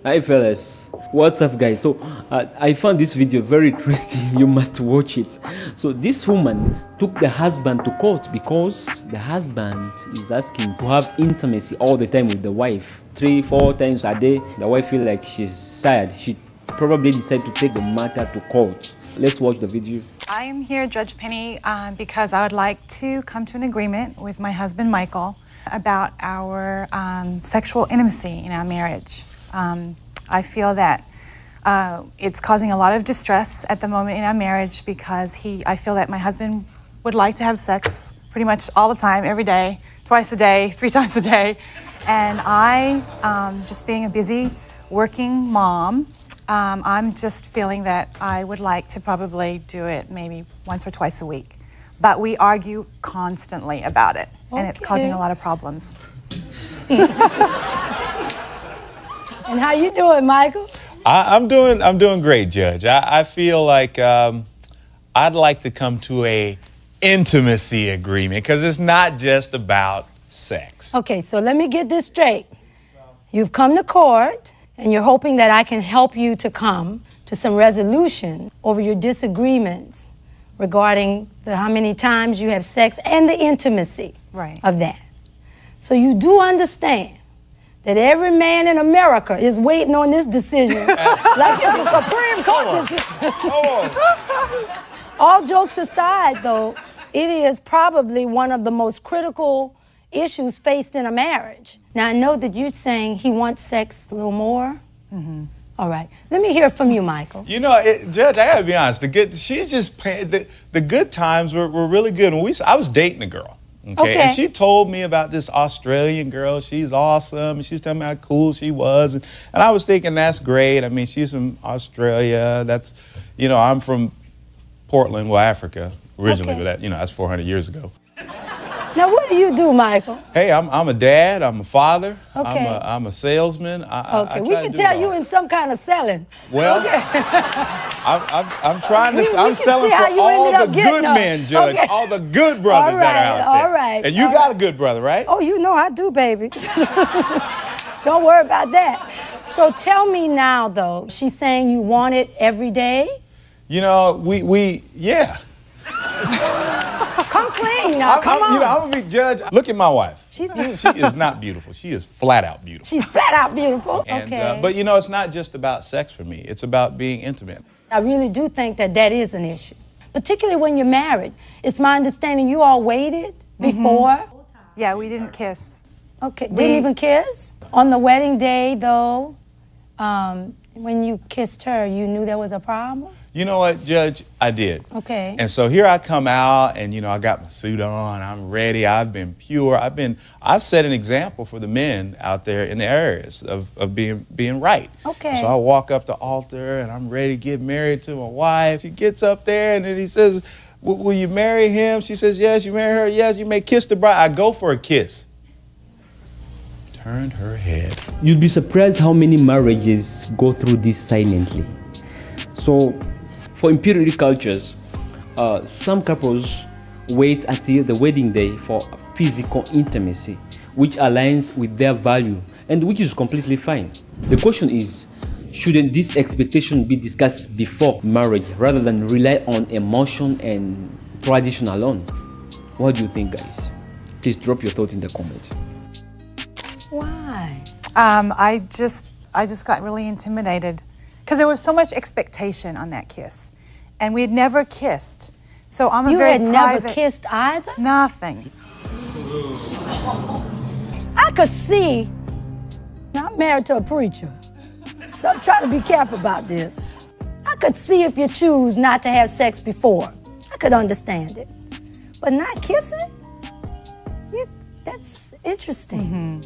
Hi fellas, what's up guys? So I found this video very interesting. You must watch it. So this woman took the husband to court because the husband is asking to have intimacy all the time with the wife, 3-4 times a day. The wife feel like she's tired. She probably decided to take the matter to court. Let's watch the video. I am here, Judge Penny, because I would like to come to an agreement with my husband Michael about our sexual intimacy in our marriage. I feel that it's causing a lot of distress at the moment in our marriage because I feel that my husband would like to have sex pretty much all the time, every day, twice a day, 3 times a day. And I, just being a busy working mom, I'm just feeling that I would like to probably do it maybe once or twice a week. But we argue constantly about it, and it's causing a lot of problems. And how you doing, Michael? I'm doing great, Judge. I feel like I'd like to come to a intimacy agreement because it's not just about sex. Okay, so let me get this straight. You've come to court, and you're hoping that I can help you to come to some resolution over your disagreements regarding how many times you have sex and the intimacy of that. So you do understand that every man in America is waiting on this decision like it's a Supreme Court decision. All jokes aside, though, it is probably one of the most critical issues faced in a marriage. Now, I know that you're saying he wants sex a little more. Mm-hmm. All right. Let me hear from you, Michael. You know, Judge, I gotta be honest. The good times were really good. I was dating a girl. Okay. And she told me about this Australian girl. She's awesome. And she was telling me how cool she was. And I was thinking, that's great. I mean, she's from Australia. I'm from Portland, Africa, originally. But that's 400 years ago. Now, what do you do, Michael? Hey, I'm a dad. I'm a father. Okay. I'm a salesman. We can tell you in some kind of selling. Well, I'm trying to. I'm selling for all the good men, Judge. Okay. All the good brothers that are out there. All right. And you got a good brother, right? Oh, you know I do, baby. Don't worry about that. So tell me now, though. She's saying you want it every day? You know, yeah. Come clean now, come on. I'm gonna be Judge. Look at my wife. She is not beautiful. She is flat out beautiful. She's flat out beautiful. And, okay. But it's not just about sex for me. It's about being intimate. I really do think that is an issue, particularly when you're married. It's my understanding you all waited before. Yeah, we didn't kiss. Okay, didn't even kiss? On the wedding day, though, when you kissed her, you knew there was a problem? You know what, Judge? I did. Okay. And so here I come out, and I got my suit on. I'm ready. I've been pure. I've set an example for the men out there in the areas of being right. Okay. So I walk up the altar, and I'm ready to get married to my wife. She gets up there, and then he says, "Will you marry him?" She says, "Yes." "You marry her?" "Yes." "You may kiss the bride." I go for a kiss. Turned her head. You'd be surprised how many marriages go through this silently. So, for imperial cultures, some couples wait until the wedding day for physical intimacy, which aligns with their value and which is completely fine. The question is, shouldn't this expectation be discussed before marriage rather than rely on emotion and tradition alone? What do you think, guys? Please drop your thought in the comments. Why? I just got really intimidated because there was so much expectation on that kiss, and we had never kissed. So I'm a very private. You had never kissed either? Nothing. I could see. Now I'm married to a preacher, so I'm trying to be careful about this. I could see if you choose not to have sex before. I could understand it, but not kissing? That's interesting. Mm-hmm.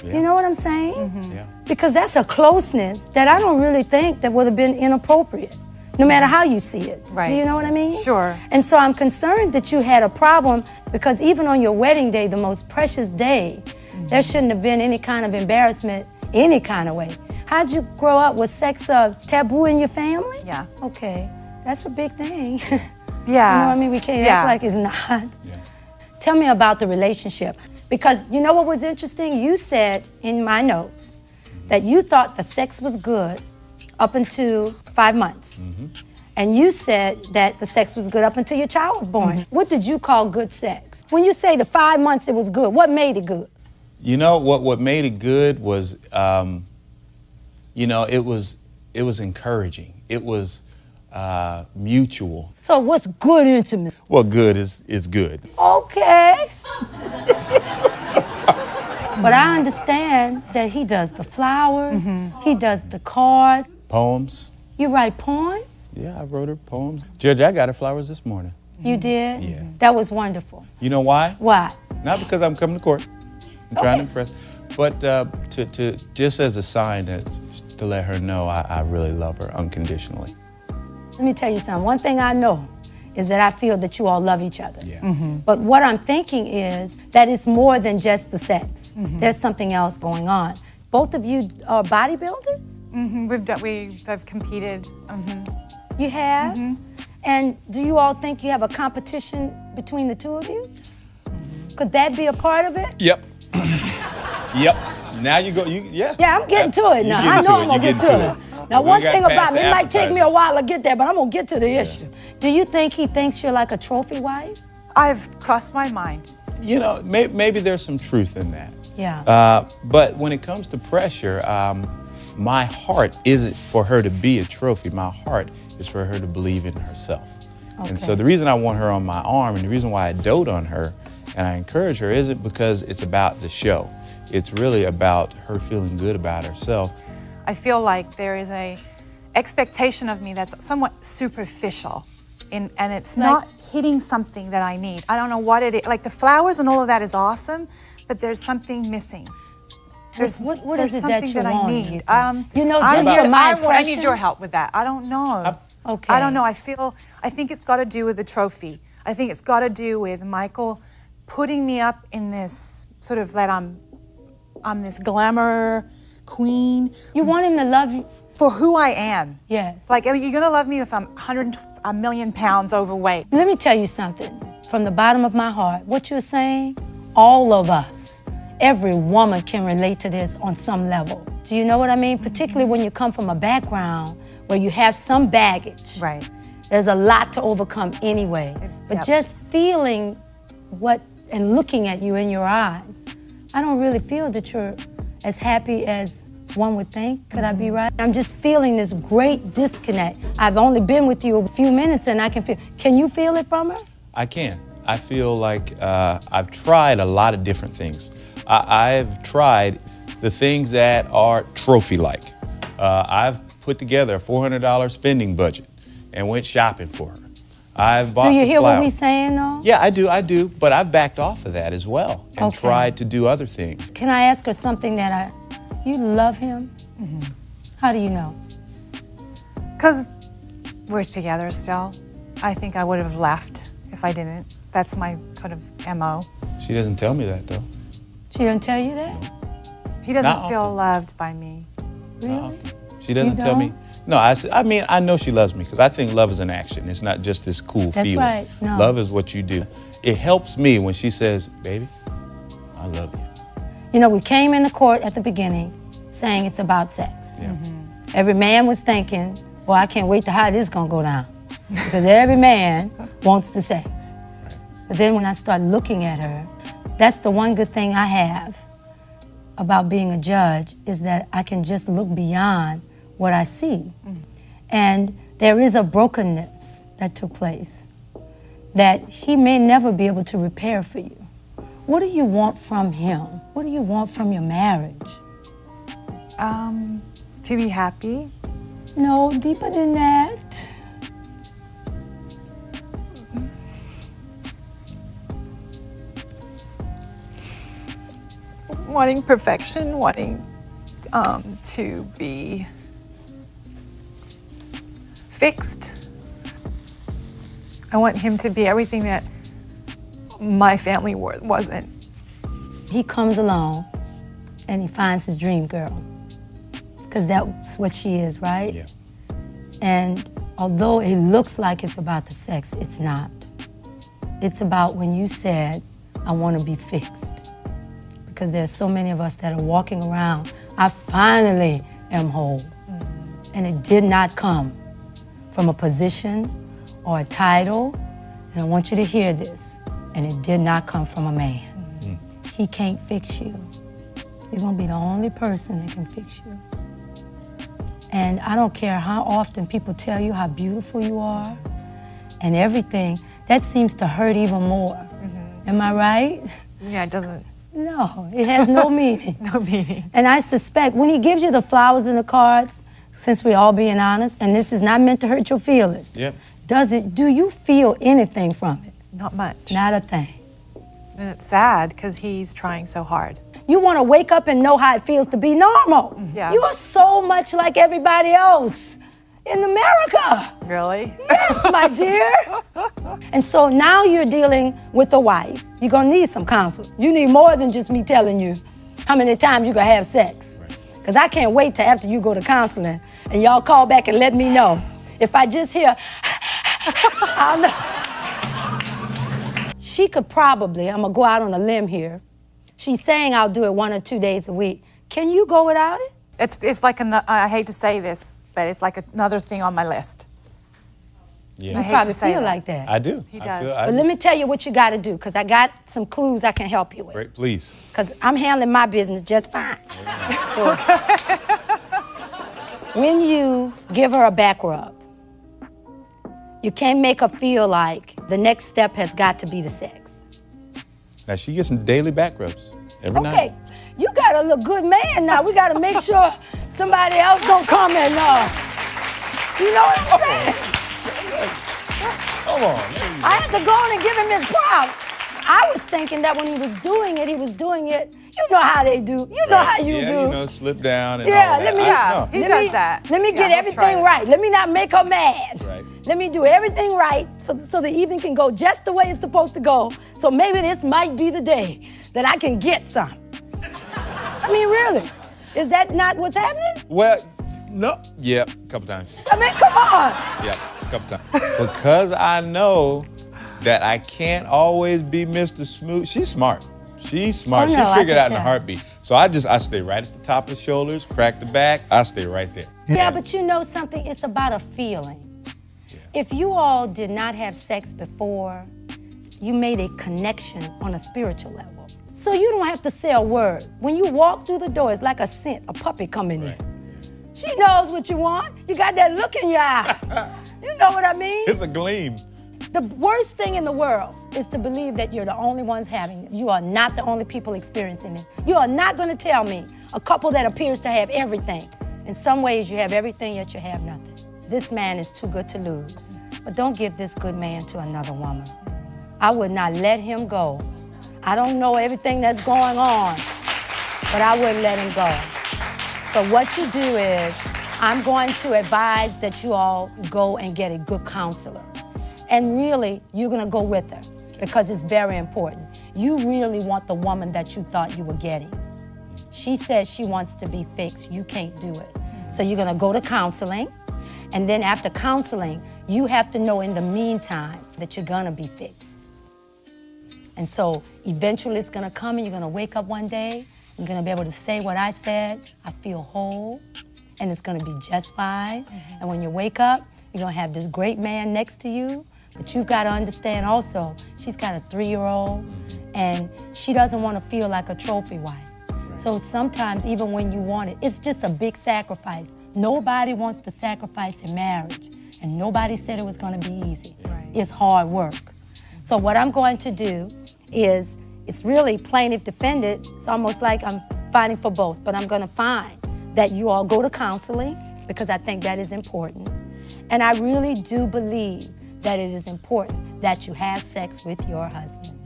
Yeah. You know what I'm saying? Mm-hmm. Yeah. Because that's a closeness that I don't really think that would have been inappropriate, no matter how you see it. Right. Do you know what I mean? Sure. And so I'm concerned that you had a problem because even on your wedding day, the most precious day, there shouldn't have been any kind of embarrassment any kind of way. How'd you grow up? Was sex taboo in your family? Yeah. Okay, that's a big thing. Yeah. You know what I mean? We can't act like it's not. Yeah. Tell me about the relationship. Because you know what was interesting? You said in my notes that you thought the sex was good up until 5 months. And you said that the sex was good up until your child was born. What did you call good sex? When you say the 5 months it was good, what made it good? You know, what made it good was, you know, it was encouraging. It was mutual. So what's good intimacy? Well, good is good. Okay. But I understand that he does the flowers, he does the cards. Poems. You write poems? Yeah, I wrote her poems. Judge, I got her flowers this morning. You did? Yeah. That was wonderful. You know why? Why? Not because I'm coming to court. I'm trying to impress. But to just as a sign to let her know I really love her unconditionally. Let me tell you something. One thing I know is that I feel that you all love each other. Yeah. But what I'm thinking is that it's more than just the sex. There's something else going on. Both of you are bodybuilders? We've competed. You have? And do you all think you have a competition between the two of you? Could that be a part of it? Yep. Yep. Now you go. Yeah. Yeah, I'm getting to it now. I know I'm gonna get to it. Now, one thing about me, it might take me a while to get there, but I'm gonna get to the issue. Do you think he thinks you're like a trophy wife? I've crossed my mind. You know, maybe there's some truth in that. Yeah. But when it comes to pressure, my heart isn't for her to be a trophy. My heart is for her to believe in herself. Okay. And so the reason I want her on my arm and the reason why I dote on her and I encourage her isn't because it's about the show. It's really about her feeling good about herself. I feel like there is a expectation of me that's somewhat superficial, and it's not hitting something that I need. I don't know what it is. Like the flowers and all of that is awesome, but there's something missing. What is it that you I want? need. You know, just from my I impression. need your help with that. I don't know. Okay. I don't know. I think it's got to do with the trophy. I think it's got to do with Michael putting me up in this sort of that I'm this glamour queen. You want him to love you? For who I am. Yes. Like, you're going to love me if I'm 1 million pounds overweight. Let me tell you something. From the bottom of my heart, what you're saying, all of us, every woman can relate to this on some level. Do you know what I mean? Particularly when you come from a background where you have some baggage. Right. There's a lot to overcome anyway. But just feeling what and looking at you in your eyes, I don't really feel that you're as happy as one would think. Could I be right? I'm just feeling this great disconnect. I've only been with you a few minutes and I can feel. Can you feel it from her? I can. I feel like I've tried a lot of different things. I've tried the things that are trophy-like. I've put together a $400 spending budget and went shopping for her. I've bought Do you the hear flowers. what we're saying, though? Yeah, I do. But I've backed off of that as well and Okay. tried to do other things. Can I ask her something you love him? How do you know? Because we're together still. I think I would have left if I didn't. That's my kind of MO. She doesn't tell me that, though. She didn't tell you that? He doesn't Not feel often. loved by me. Really? She doesn't You tell me. don't? No, I mean, I know she loves me because I think love is an action. It's not just this cool That's feeling. right. No. Love is what you do. It helps me when she says, baby, I love you. You know, we came in the court at the beginning saying it's about sex. Yeah. Every man was thinking, well, I can't wait to how this is gonna go down. Because every man wants the sex. But then when I start looking at her, that's the one good thing I have about being a judge is that I can just look beyond what I see. And there is a brokenness that took place that he may never be able to repair for you. What do you want from him? What do you want from your marriage? To be happy. No, deeper than that. Wanting perfection, wanting to be fixed. I want him to be everything that my family wasn't. He comes along and he finds his dream girl. Because that's what she is, right? Yeah. And although it looks like it's about the sex, it's not. It's about when you said, I want to be fixed. Because there's so many of us that are walking around I finally am whole. And it did not come from a position or a title, and I want you to hear this, and it did not come from a man. He can't fix you. You're gonna be the only person that can fix you. And I don't care how often people tell you how beautiful you are and everything, that seems to hurt even more. Am I right? Yeah, it doesn't. No, it has no meaning. No meaning. And I suspect when he gives you the flowers and the cards, since we're all being honest, and this is not meant to hurt your feelings, Yep. do you feel anything from it? Not much. Not a thing. And it's sad because he's trying so hard. You want to wake up and know how it feels to be normal. Yeah. You are so much like everybody else in America. Really? Yes, my dear. And so now you're dealing with a wife. You're going to need some counsel. You need more than just me telling you how many times you're going to have sex. Because I can't wait till after you go to counseling and y'all call back and let me know. If I just hear, I'll know. She could probably, I'm going to go out on a limb here. She's saying I'll do it 1 or 2 days a week. Can you go without it? It's like, I hate to say this, but it's like another thing on my list. Yeah. I You hate probably to say feel that. like that. I do. He I does. feel- But let me tell you what you got to do, because I got some clues I can help you with. Great, please. Because I'm handling my business just fine. So, when you give her a back rub, you can't make her feel like the next step has got to be the sex. Now she gets some daily back rubs every night. Okay, you got to look good man now. We got to make sure somebody else don't come and, you know what I'm saying? Come on. I had to go on and give him his props. I was thinking that when he was doing it, you know how they do. You know how you yeah, do. you know, slip down and Yeah, all that. let me. Yeah, he let does me- that. Let me Yeah, get he'll everything try it. right. Let me not make her mad. Right. Let me do everything right so the evening can go just the way it's supposed to go. So maybe this might be the day that I can get some. I mean, really, is that not what's happening? Well, no. Yeah, a couple times. I mean, come on. Yeah, a couple times. Because I know that I can't always be Mr. Smooth. She's smart. She's smart. Oh, no, I She figured can out in a tell. heartbeat. So I stay right at the top of the shoulders, crack the back. I stay right there. Yeah, but you know something? It's about a feeling. If you all did not have sex before, you made a connection on a spiritual level. So you don't have to say a word. When you walk through the door, it's like a scent, a puppy coming in. She knows what you want. You got that look in your eye. You know what I mean? It's a gleam. The worst thing in the world is to believe that you're the only ones having it. You are not the only people experiencing it. You are not going to tell me a couple that appears to have everything. In some ways, you have everything, yet you have nothing. This man is too good to lose. But don't give this good man to another woman. I would not let him go. I don't know everything that's going on, but I wouldn't let him go. So what you do is, I'm going to advise that you all go and get a good counselor. And really, you're gonna go with her because it's very important. You really want the woman that you thought you were getting. She says she wants to be fixed. You can't do it. So you're gonna go to counseling, and then after counseling, you have to know in the meantime that you're gonna be fixed. And so eventually it's gonna come and you're gonna wake up one day, you're gonna be able to say what I said, I feel whole, and it's gonna be just fine. And when you wake up, you're gonna have this great man next to you, but you've gotta understand also, she's got a 3-year-old, and she doesn't wanna feel like a trophy wife. So sometimes, even when you want it, it's just a big sacrifice. Nobody wants to sacrifice in marriage, and nobody said it was gonna be easy. Right. It's hard work. So what I'm going to do is, it's really plaintiff defendant. It's almost like I'm fighting for both, but I'm gonna find that you all go to counseling, because I think that is important. And I really do believe that it is important that you have sex with your husband.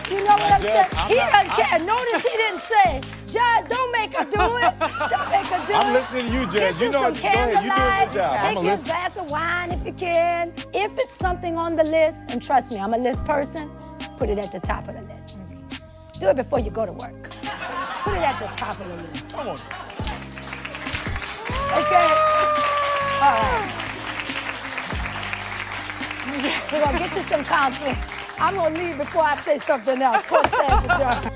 You know what I'm saying? He doesn't care. Notice he didn't say, Judge, don't make her do it. Don't make her do it. I'm listening to you, Judge. Get You know some what? Go ahead. You doing a candlelight. good job. Take I'ma you a listen. glass of wine if you can. If it's something on the list, and trust me, I'm a list person, put it at the top of the list. Do it before you go to work. Put it at the top of the list. Come on. Okay? All right. We're gonna get you some counseling. I'm gonna leave before I say something else. Court stands adjourned.